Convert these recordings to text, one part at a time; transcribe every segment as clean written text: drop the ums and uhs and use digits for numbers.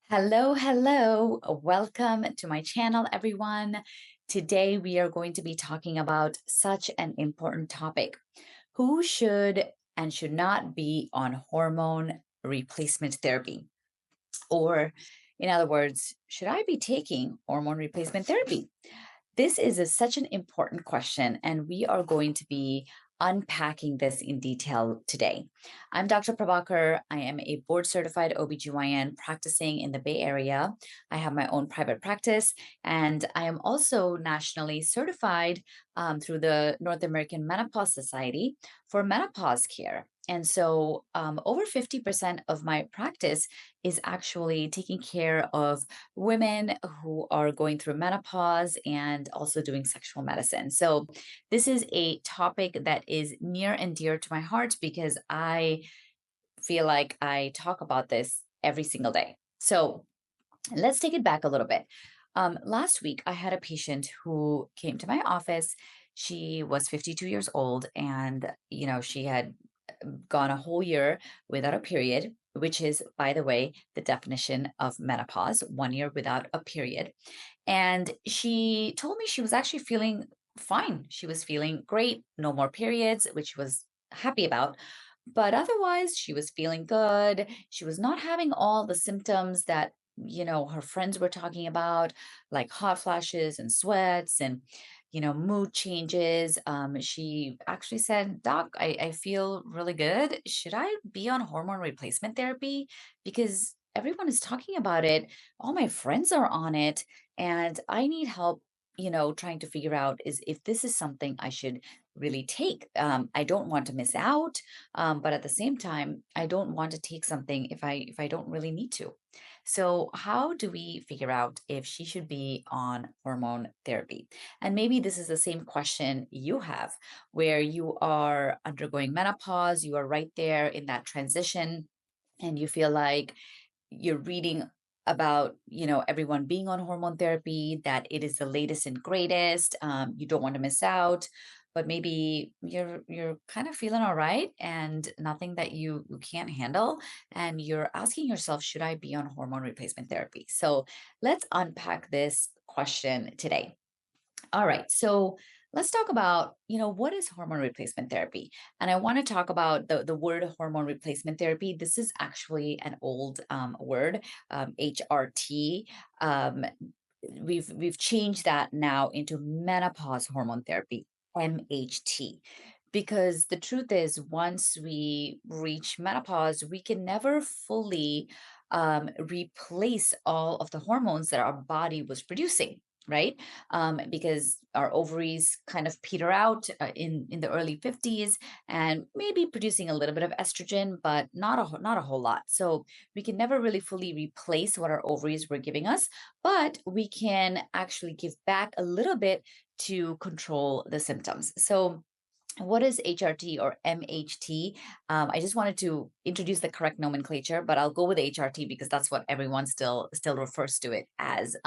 Hello, hello. Welcome to my channel, everyone. Today, we are going to be talking about such an important topic. Who should and should not be on hormone replacement therapy? Or, in other words, should I be taking hormone replacement therapy? This is such an important question, and we are going to be unpacking this in detail today. I'm Dr. Prabakar. I am a board certified OB-GYN practicing in the Bay Area. I have my own private practice, and I am also nationally certified through the North American Menopause Society for menopause care. And so, over 50% of my practice is actually taking care of women who are going through menopause and also doing sexual medicine. So, this is a topic that is near and dear to my heart because I feel like I talk about this every single day. So, let's take it back a little bit. Last week, I had a patient who came to my office. She was 52 years old, and she had gone a whole year without a period, which is, by the way, the definition of menopause, 1 year without a period. And she told me she was actually feeling fine. She was feeling great, no more periods, which she was happy about. But otherwise, she was feeling good. She was not having all the symptoms that her friends were talking about, like hot flashes and sweats and mood changes. She actually said, Doc, I feel really good. Should I be on hormone replacement therapy? Because everyone is talking about it. All my friends are on it, and I need help, trying to figure out is if this is something I should really take. I don't want to miss out, but at the same time, I don't want to take something if I don't really need to. So, how do we figure out if she should be on hormone therapy? And maybe this is the same question you have, where you are undergoing menopause, you are right there in that transition, and you feel like you're reading about everyone being on hormone therapy, that it is the latest and greatest. You don't want to miss out, but maybe you're kind of feeling all right and nothing that you can't handle, and you're asking yourself, should I be on hormone replacement therapy? So let's unpack this question today. All right. So let's talk about, what is hormone replacement therapy? And I want to talk about the word hormone replacement therapy. This is actually an old word, HRT. Um, we've changed that now into menopause hormone therapy, MHT. Because the truth is, once we reach menopause, we can never fully replace all of the hormones that our body was producing, right? Because our ovaries kind of peter out in the early 50s and maybe producing a little bit of estrogen, but not a whole lot. So we can never really fully replace what our ovaries were giving us, but we can actually give back a little bit to control the symptoms. So what is HRT or MHT? I just wanted to introduce the correct nomenclature, but I'll go with HRT because that's what everyone still refers to it as.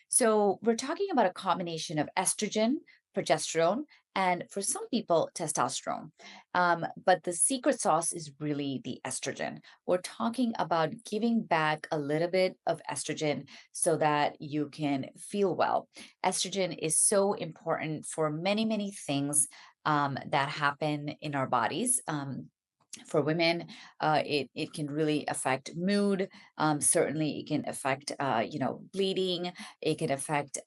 So we're talking about a combination of estrogen, progesterone, and for some people, testosterone. But the secret sauce is really the estrogen. We're talking about giving back a little bit of estrogen so that you can feel well. Estrogen is so important for many, many things that happen in our bodies. For women, it can really affect mood. Certainly, it can affect bleeding. It can affect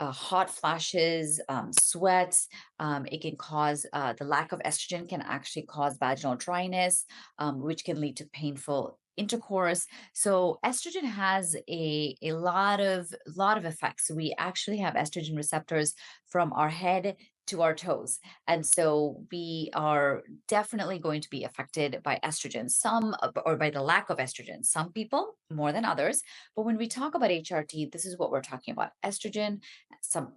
hot flashes, sweats. It can cause the lack of estrogen can actually cause vaginal dryness, which can lead to painful intercourse. So estrogen has a lot of effects. We actually have estrogen receptors from our head to our toes. And so we are definitely going to be affected by estrogen, or by the lack of estrogen, some people more than others. But when we talk about HRT, this is what we're talking about: estrogen, some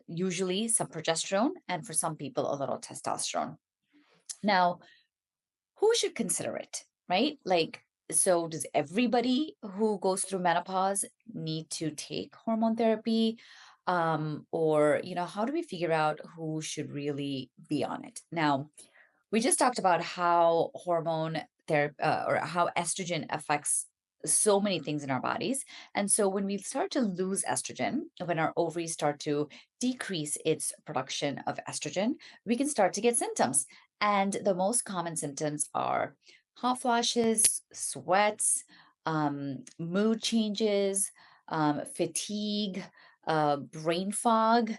usually some progesterone, and for some people, a little testosterone. Now, who should consider it, right? Like, so does everybody who goes through menopause need to take hormone therapy? Or, how do we figure out who should really be on it? Now, we just talked about how hormone therapy or how estrogen affects so many things in our bodies. And so when we start to lose estrogen, when our ovaries start to decrease its production of estrogen, we can start to get symptoms. And the most common symptoms are hot flashes, sweats, mood changes, fatigue, brain fog,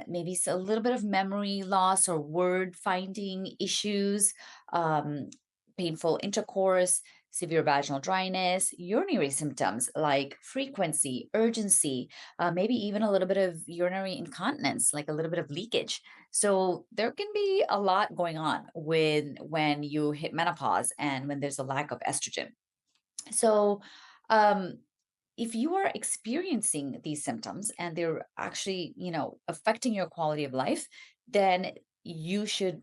maybe a little bit of memory loss or word finding issues, um, painful intercourse, severe vaginal dryness, urinary symptoms like frequency, urgency, maybe even a little bit of urinary incontinence, like a little bit of leakage. So there can be a lot going on when you hit menopause and when there's a lack of estrogen. So, um, if you are experiencing these symptoms and they're actually, affecting your quality of life, then you should,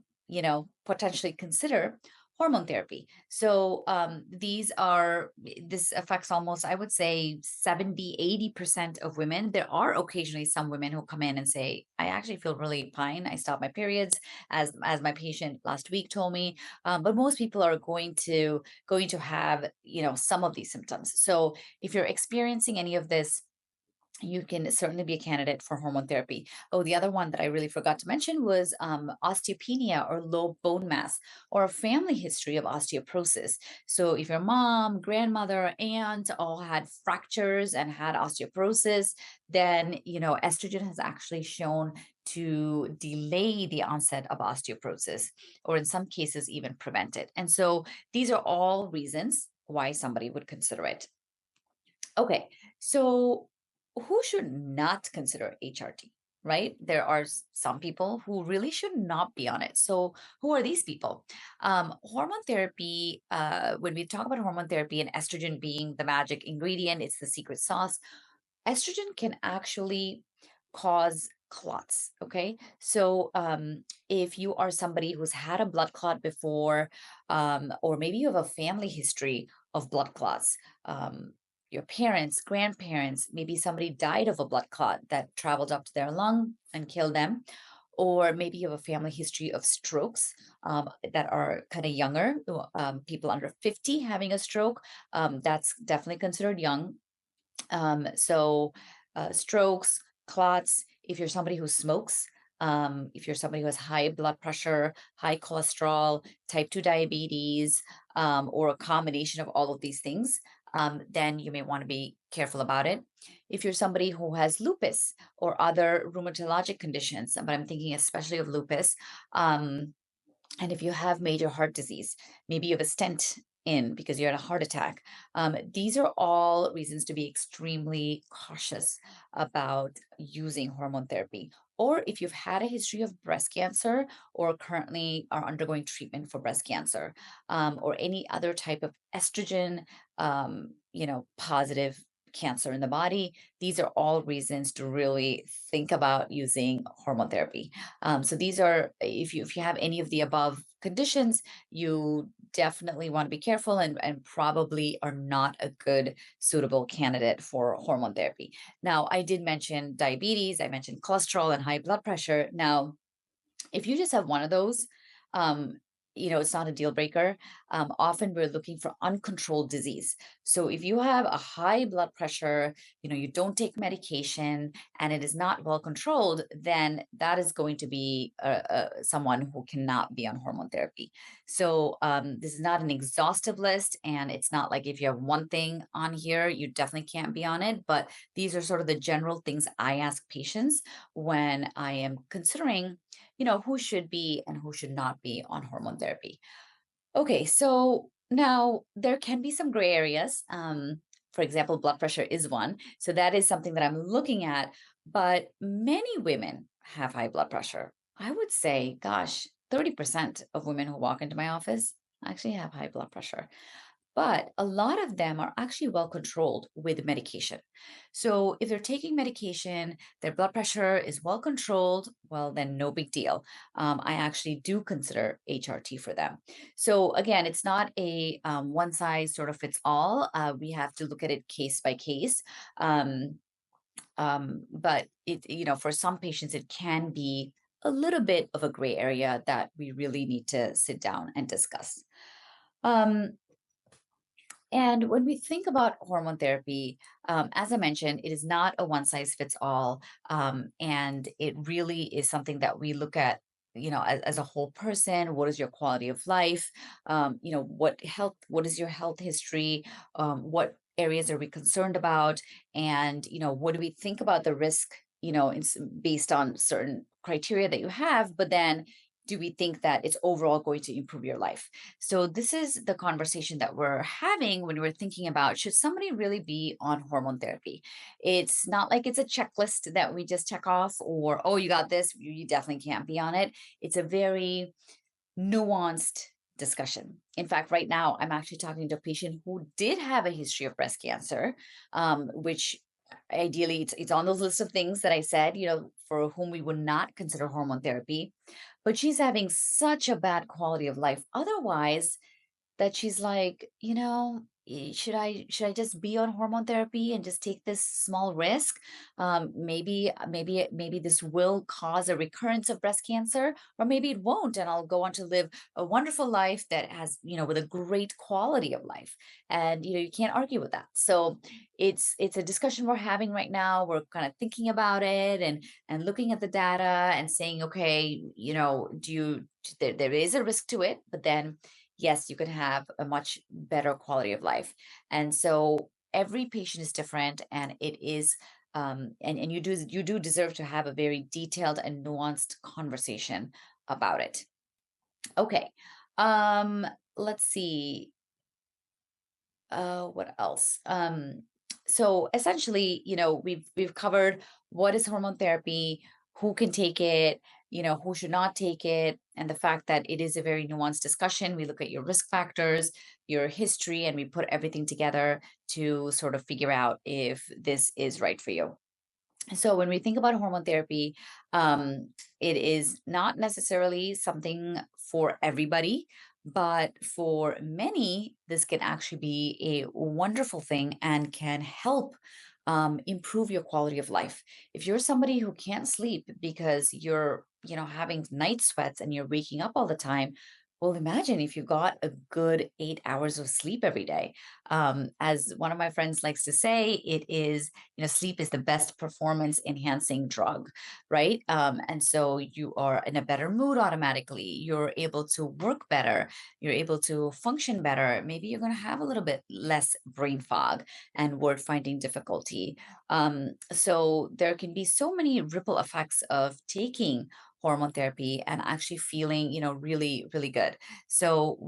potentially consider hormone therapy. So, this affects almost, I would say 70, 80% of women. There are occasionally some women who come in and say, I actually feel really fine. I stopped my periods, as my patient last week told me. But most people are going to have, some of these symptoms. So if you're experiencing any of this, you can certainly be a candidate for hormone therapy. Oh, the other one that I really forgot to mention was osteopenia or low bone mass or a family history of osteoporosis. So, if your mom, grandmother, aunt all had fractures and had osteoporosis, then, estrogen has actually shown to delay the onset of osteoporosis, or in some cases, even prevent it. And so, these are all reasons why somebody would consider it. Okay, so who should not consider HRT, right? There are some people who really should not be on it. So, who are these people? Hormone therapy, when we talk about hormone therapy and estrogen being the magic ingredient, it's the secret sauce. Estrogen can actually cause clots. Okay. So, if you are somebody who's had a blood clot before, or maybe you have a family history of blood clots, your parents, grandparents, maybe somebody died of a blood clot that traveled up to their lung and killed them, or maybe you have a family history of strokes, that are kind of younger, people under 50 having a stroke. That's definitely considered young. Strokes, clots, if you're somebody who smokes, if you're somebody who has high blood pressure, high cholesterol, type 2 diabetes, or a combination of all of these things, then you may want to be careful about it. If you're somebody who has lupus or other rheumatologic conditions, but I'm thinking especially of lupus, and if you have major heart disease, maybe you have a stent in because you had a heart attack, these are all reasons to be extremely cautious about using hormone therapy. Or if you've had a history of breast cancer or currently are undergoing treatment for breast cancer, or any other type of estrogen, positive cancer in the body, these are all reasons to really think about using hormone therapy. So these are, if you have any of the above conditions, you definitely want to be careful and probably are not a good suitable candidate for hormone therapy. Now, I did mention diabetes, I mentioned cholesterol and high blood pressure. Now, if you just have one of those, um, it's not a deal breaker. Often we're looking for uncontrolled disease. So if you have a high blood pressure, you don't take medication and it is not well controlled, then that is going to be someone who cannot be on hormone therapy. So this is not an exhaustive list, and it's not like if you have one thing on here, you definitely can't be on it. But these are sort of the general things I ask patients when I am considering who should be and who should not be on hormone therapy. Okay, so now there can be some gray areas. For example, blood pressure is one. So that is something that I'm looking at. But many women have high blood pressure. I would say, gosh, 30% of women who walk into my office actually have high blood pressure, but a lot of them are actually well controlled with medication. So if they're taking medication, their blood pressure is well controlled, well, then no big deal. I actually do consider HRT for them. So again, it's not a one size sort of fits all. We have to look at it case by case. But for some patients, it can be a little bit of a gray area that we really need to sit down and discuss. Um, And when we think about hormone therapy, as I mentioned, it is not a one size fits all. And it really is something that we look at, as a whole person. What is your quality of life? What is your health history? What areas are we concerned about? And, what do we think about the risk, it's based on certain criteria that you have, but then do we think that it's overall going to improve your life? So this is the conversation that we're having when we're thinking about, should somebody really be on hormone therapy? It's not like it's a checklist that we just check off, or, oh, you got this, you definitely can't be on it. It's a very nuanced discussion. In fact, right now, I'm actually talking to a patient who did have a history of breast cancer, which ideally it's on those list of things that I said, for whom we would not consider hormone therapy. But she's having such a bad quality of life otherwise, that she's like, should I just be on hormone therapy and just take this small risk? Maybe this will cause a recurrence of breast cancer, or maybe it won't, and I'll go on to live a wonderful life that has, with a great quality of life. And you can't argue with that. So it's a discussion we're having right now. We're kind of thinking about it and looking at the data and saying, okay, there is a risk to it, but then yes, you could have a much better quality of life. And so every patient is different, and it is and you do deserve to have a very detailed and nuanced conversation about it. Okay. Um let's see, what else? So essentially, we've covered what is hormone therapy, who can take it, who should not take it, and the fact that it is a very nuanced discussion. We look at your risk factors, your history, and we put everything together to sort of figure out if this is right for you. So when we think about hormone therapy, it is not necessarily something for everybody, but for many, this can actually be a wonderful thing and can help improve your quality of life. If you're somebody who can't sleep because you're, having night sweats and you're waking up all the time, well, imagine if you got a good 8 hours of sleep every day. As one of my friends likes to say, it is, sleep is the best performance enhancing drug, right? And so you are in a better mood automatically. You're able to work better. You're able to function better. Maybe you're going to have a little bit less brain fog and word finding difficulty. So there can be so many ripple effects of taking hormone therapy and actually feeling, really, really good. So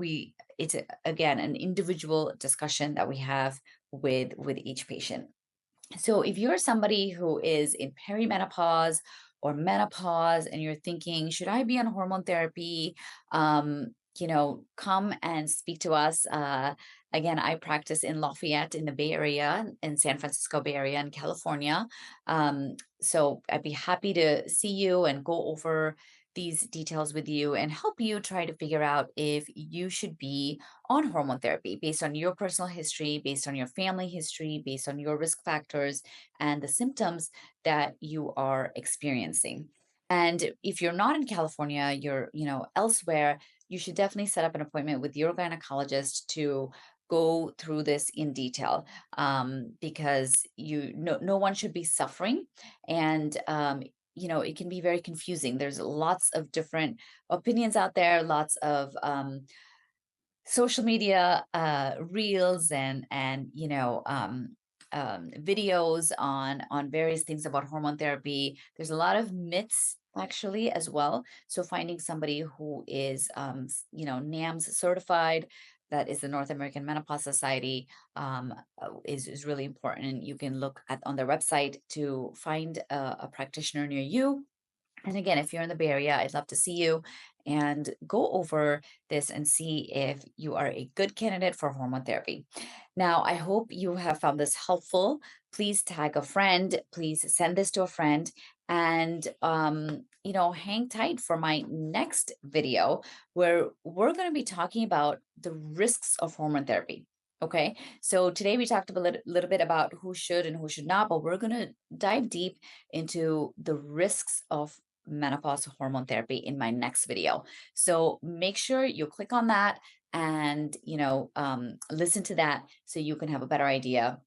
it's again an individual discussion that we have with each patient. So if you're somebody who is in perimenopause or menopause and you're thinking, should I be on hormone therapy? Come and speak to us. Again, I practice in Lafayette in the Bay Area, in San Francisco Bay Area in California. So I'd be happy to see you and go over these details with you and help you try to figure out if you should be on hormone therapy based on your personal history, based on your family history, based on your risk factors and the symptoms that you are experiencing. And if you're not in California, you're, elsewhere, you should definitely set up an appointment with your gynecologist to go through this in detail, because no one should be suffering. And it can be very confusing. There's lots of different opinions out there, lots of social media reels and videos on various things about hormone therapy. There's a lot of myths actually as well. So finding somebody who is NAMS certified, that is the North American Menopause Society, is really important. And you can look at on their website to find a practitioner near you. And again, if you're in the Bay Area, I'd love to see you and go over this and see if you are a good candidate for hormone therapy. Now, I hope you have found this helpful. Please tag a friend. Please send this to a friend. And, hang tight for my next video where we're going to be talking about the risks of hormone therapy. Okay, so today we talked a little bit about who should and who should not, but we're going to dive deep into the risks of menopause hormone therapy in my next video. So make sure you click on that, and listen to that so you can have a better idea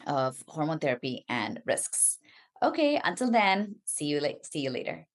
of hormone therapy and risks. Okay, until then, see you later.